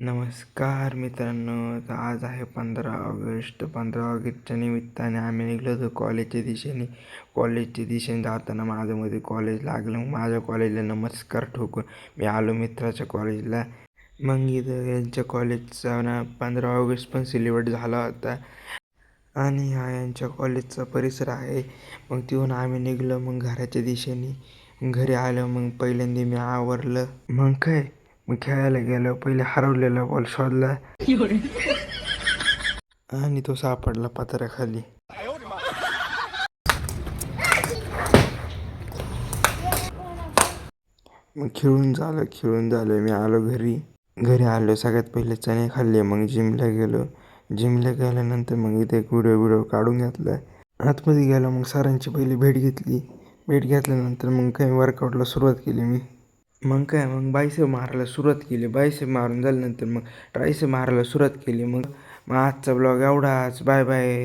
नमस्कार मित्रांनो. तर आज आहे 15 ऑगस्ट. 15 ऑगस्टच्या निमित्ताने आम्ही निघलो होतो कॉलेजच्या दिशेने जाताना माझ्यामध्ये कॉलेज लागलं. मग माझ्या कॉलेजला नमस्कार ठोकून मी आलो मित्राच्या कॉलेजला. मग इथं यांच्या कॉलेजचा ना 15 ऑगस्ट पण सेलिब्रेट झाला होता आणि हा यांच्या कॉलेजचा परिसर आहे. मग तिथून आम्ही निघलो मग घराच्या दिशेने. घरी आलो मग पहिल्यांदा मी आवरलं. मग खेळायला गेलो. पहिले हरवलेला बॉल शोधला आणि तो सापडला पत्र्याखाली. मग खेळून झालं मी आलो घरी आलो. सगळ्यात पहिले चणे खाल्ले. मग जिमला गेल्यानंतर मग इथे एक व्हिडिओ काढून घेतला. आतमध्ये गेलो. मग सरांची पहिली भेट घेतल्यानंतर मग काही वर्कआउटला सुरुवात केली मी. मग बायसेप मारायला सुरुवात केली. बायसेप मारून झाल्यानंतर मग ट्रायसेप मारायला सुरुवात केली. मग आजचा ब्लॉग एवढाच. Bye bye.